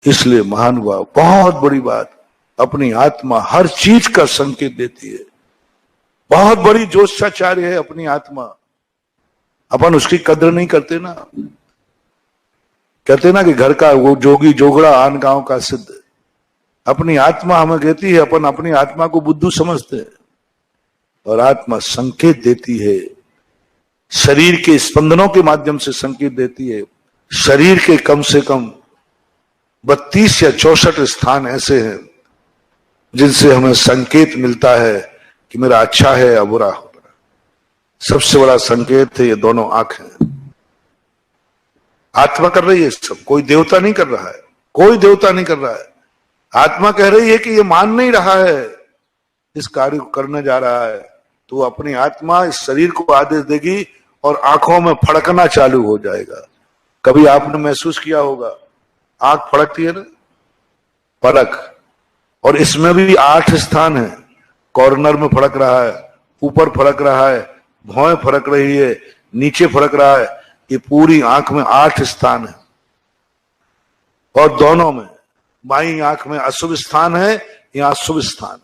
इसलिए महानुभाव, बहुत बड़ी बात, अपनी आत्मा हर चीज का संकेत देती है। बहुत बड़ी ज्योतिषाचार्य है अपनी आत्मा, अपन उसकी कदर नहीं करते ना। कहते ना कि घर का वो जोगी जोगड़ा आन गांव का सिद्ध। अपनी आत्मा हमें कहती है, अपन अपनी आत्मा को बुद्धू समझते हैं, और आत्मा संकेत देती है। शरीर के स्पंदनों के माध्यम से संकेत देती है। शरीर के कम से कम 32 या 64 स्थान ऐसे हैं जिनसे हमें संकेत मिलता है कि मेरा अच्छा है या बुरा हो रहा है। सबसे बड़ा संकेत है ये दोनों आंखें। आत्मा कर रही है सब, कोई देवता नहीं कर रहा है, कोई देवता नहीं कर रहा है। आत्मा कह रही है कि ये मान नहीं रहा है इस कार्य को करने जा रहा है, तो अपनी आत्मा इस शरीर को आदेश देगी और आंखों में फड़कना चालू हो जाएगा। कभी आपने महसूस किया होगा, आंख फड़कती है ना, फड़क, और इसमें भी 8 स्थान है। कॉर्नर में फड़क रहा है, ऊपर फड़क रहा है, भौएं फड़क रही है, नीचे फड़क रहा है। ये पूरी आंख में 8 स्थान है, और दोनों में बाईं आंख में अशुभ स्थान है या शुभ स्थान।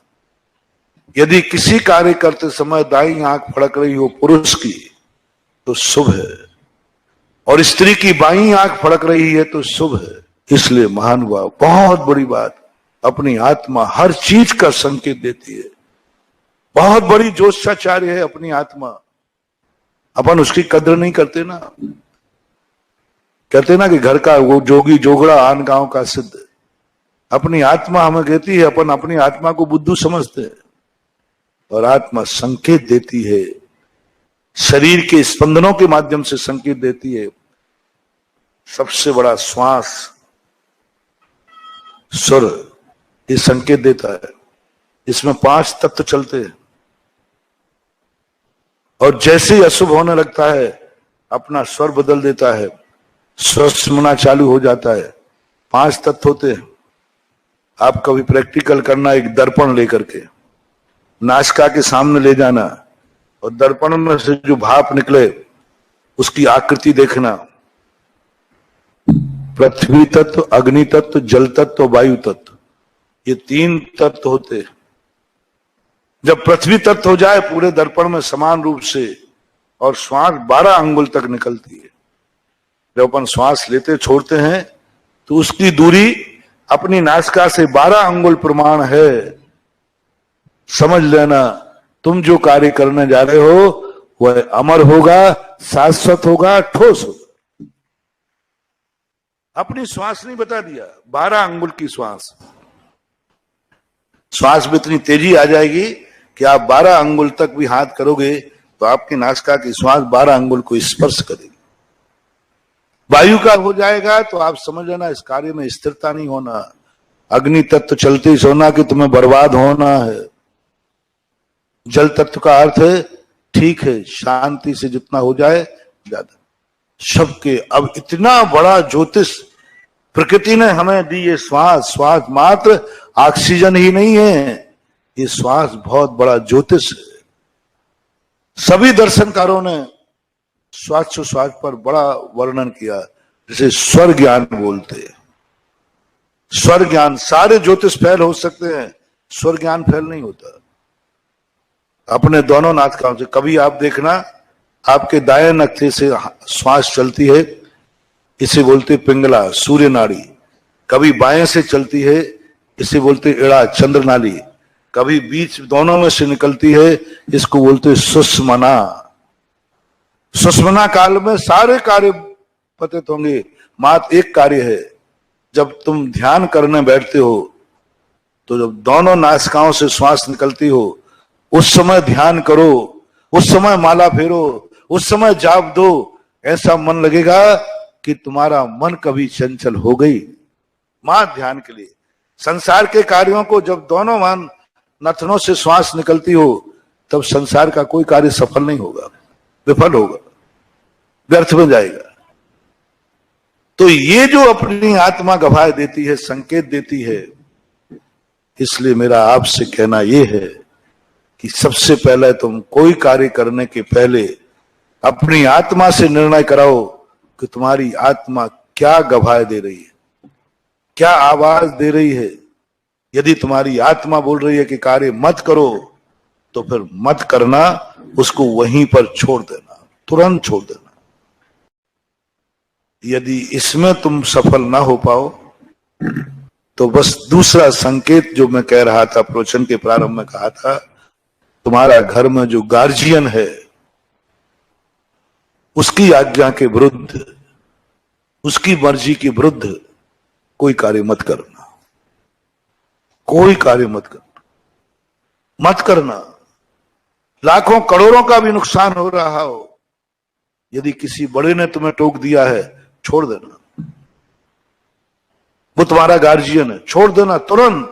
यदि किसी कार्य करते समय दाईं आंख फड़क रही हो पुरुष की तो शुभ है, और स्त्री की बाईं आंख फड़क रही है तो शुभ है। इसलिए महानुभाव, बहुत बड़ी बात, अपनी आत्मा हर चीज का संकेत देती है। बहुत बड़ी ज्योतिषाचार्य है अपनी आत्मा, अपन उसकी कदर नहीं करते ना। कहते ना कि घर का वो जोगी जोगड़ा आन गांव का सिद्ध। अपनी आत्मा हमें कहती है, अपन अपनी आत्मा को बुद्धू समझते हैं, और आत्मा संकेत देती है। शरीर के स्पंदनों के माध्यम से संकेत देती है। सबसे बड़ा श्वास सुर, ये संकेत देता है। इसमें 5 तत्व चलते हैं, और जैसे ही अशुभ होने लगता है अपना स्वर बदल देता है, स्वस्मना चालू हो जाता है। 5 तत्व होते हैं। आप कभी प्रैक्टिकल करना, एक दर्पण लेकर के नासिका के सामने ले जाना, और दर्पण में से जो भाप निकले उसकी आकृति देखना। पृथ्वी तत्व, अग्नि तत्व, जल तत्व, वायु तत्व, ये 3 तत्व होते हैं। जब पृथ्वी तत्व हो जाए पूरे दर्पण में समान रूप से, और श्वास 12 अंगुल तक निकलती है। जब अपन श्वास लेते छोड़ते हैं तो उसकी दूरी अपनी नासिका से 12 अंगुल प्रमाण है। समझ लेना, तुम जो कार्य करने जा रहे हो वह अमर होगा, शाश्वत होगा, ठोस होगा। अपनी श्वास नहीं बता दिया, 12 अंगुल की श्वास। श्वास में इतनी तेजी आ जाएगी कि आप 12 अंगुल तक भी हाथ करोगे तो आपकी नासिका की श्वास 12 अंगुल को स्पर्श करेगी। वायु का हो जाएगा तो आप समझ लेना इस कार्य में स्थिरता नहीं होना। अग्नि तत्व चलते ही सोना कि तुम्हें बर्बाद होना है। जल तत्व का अर्थ है ठीक है, शांति से जितना हो जाए ज्यादा। सबके अब इतना बड़ा ज्योतिष प्रकृति ने हमें दी। ये श्वास, श्वास मात्र ऑक्सीजन ही नहीं है, ये श्वास बहुत बड़ा ज्योतिष है। सभी दर्शनकारों ने श्वास पर बड़ा वर्णन किया, जिसे स्वर ज्ञान बोलते हैं। स्वर ज्ञान, सारे ज्योतिष फैल हो सकते हैं, स्वर ज्ञान फैल नहीं होता। अपने दोनों नासिकाओं से कभी आप देखना, आपके दाएं नक्शे से श्वास चलती है, इसे बोलते पिंगला, सूर्य नाड़ी। कभी बाएं से चलती है, इसे बोलते इड़ा, चंद्र नाली। कभी बीच दोनों में से निकलती है, इसको बोलते सुषुम्ना। सुषुम्ना काल में सारे कार्य पतित होंगे, मात्र एक कार्य है। जब तुम ध्यान करने बैठते हो तो जब दोनों नासिकाओं से श्वास निकलती हो उस समय ध्यान करो, उस समय माला फेरो, उस समय जाप दो। ऐसा मन लगेगा कि तुम्हारा मन कभी चंचल हो गई। मात्र ध्यान के लिए। संसार के कार्यों को जब दोनों मन नथनों से श्वास निकलती हो तब संसार का कोई कार्य सफल नहीं होगा, विफल होगा, व्यर्थ में जाएगा। तो ये जो अपनी आत्मा गवाह देती है, संकेत देती है, इसलिए मेरा आपसे कहना यह है कि सबसे पहले तुम कोई कार्य करने के पहले अपनी आत्मा से निर्णय कराओ कि तुम्हारी आत्मा क्या गवाह दे रही है। क्या आवाज दे रही है? यदि तुम्हारी आत्मा बोल रही है कि कार्य मत करो, तो फिर मत करना, उसको वहीं पर छोड़ देना, तुरंत छोड़ देना। यदि इसमें तुम सफल ना हो पाओ, तो बस दूसरा संकेत जो मैं कह रहा था, प्रवचन के प्रारंभ में कहा था, तुम्हारा घर में जो गार्जियन है, उसकी आज्ञा के विरुद्ध, उसकी मर्जी के विरुद्ध कोई कार्य मत करना, कोई कार्य मत करना, मत करना। लाखों करोड़ों का भी नुकसान हो रहा हो, यदि किसी बड़े ने तुम्हें टोक दिया है, छोड़ देना। वो तुम्हारा गार्जियन है, छोड़ देना तुरंत।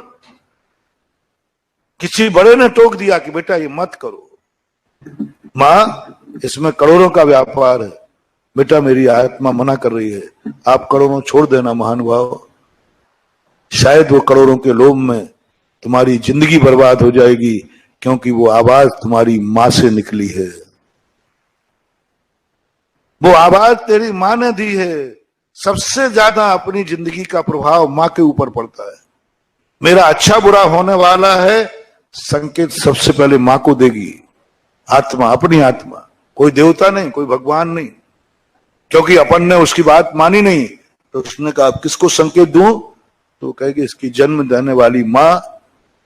किसी बड़े ने टोक दिया कि बेटा ये मत करो, मां इसमें करोड़ों का व्यापार है, बेटा मेरी आत्मा मना कर रही है, आप करोड़ों छोड़ देना महानुभाव। शायद वो करोड़ों के लोभ में तुम्हारी जिंदगी बर्बाद हो जाएगी, क्योंकि वो आवाज तुम्हारी मां से निकली है, वो आवाज तेरी मां ने दी है। सबसे ज्यादा अपनी जिंदगी का प्रभाव मां के ऊपर पड़ता है। मेरा अच्छा बुरा होने वाला है, संकेत सबसे पहले मां को देगी आत्मा, अपनी आत्मा, कोई देवता नहीं, कोई भगवान नहीं, क्योंकि अपन ने उसकी बात मानी नहीं। तो उसने कहा अब किसको संकेत दूं? तो कहेगी इसकी जन्म देने वाली मां,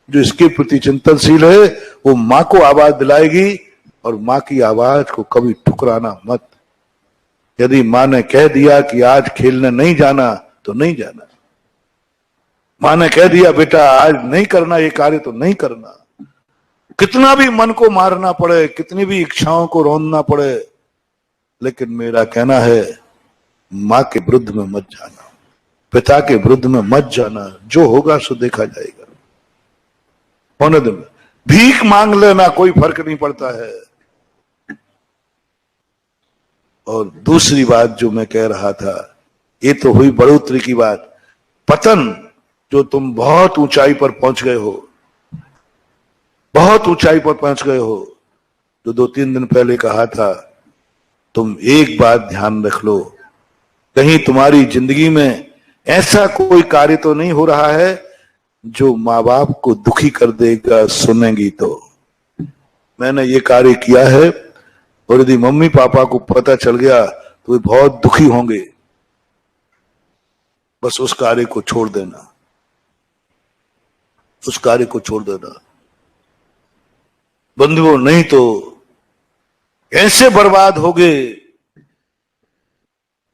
जो इसके प्रति चिंतनशील है, वो मां को आवाज दिलाएगी, और मां की आवाज को कभी ठुकराना मत। यदि मां ने कह दिया कि आज खेलने नहीं जाना, तो नहीं जाना। मां ने कह दिया बेटा आज नहीं करना ये कार्य, तो नहीं करना। कितना भी मन को मारना पड़े, कितनी भी इच्छाओं को रौंदना पड़े, लेकिन मेरा कहना है मां के विरुद्ध में मत जाना, पिता के विरुद्ध में मत जाना। जो होगा सो देखा जाएगा, होने दो। भीख मांग लेना, कोई फर्क नहीं पड़ता है। और दूसरी बात जो मैं कह रहा था, ये तो हुई बढ़ोतरी की बात। पतन, जो तुम बहुत ऊंचाई पर पहुंच गए हो, बहुत ऊंचाई पर पहुंच गए हो, जो 2-3 दिन पहले कहा था, तुम एक बात ध्यान रख लो, कहीं तुम्हारी जिंदगी में ऐसा कोई कार्य तो नहीं हो रहा है जो माँ बाप को दुखी कर देगा, सुनेंगी तो। मैंने ये कार्य किया है, और यदि मम्मी पापा को पता चल गया तो वे बहुत दुखी होंगे। बस उस कार्य को छोड़ देना, उस कार्य को छोड़ देना बंधुओं, नहीं तो ऐसे बर्बाद होगे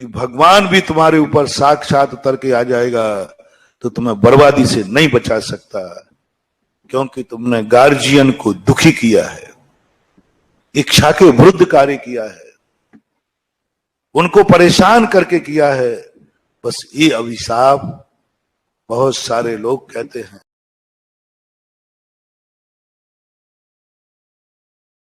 कि भगवान भी तुम्हारे ऊपर साक्षात उतर के आ जाएगा, तो तुम्हें बर्बादी से नहीं बचा सकता, क्योंकि तुमने गार्जियन को दुखी किया है, इच्छा के विरुद्ध कार्य किया है, उनको परेशान करके किया है। बस ये अभिशाप बहुत सारे लोग कहते हैं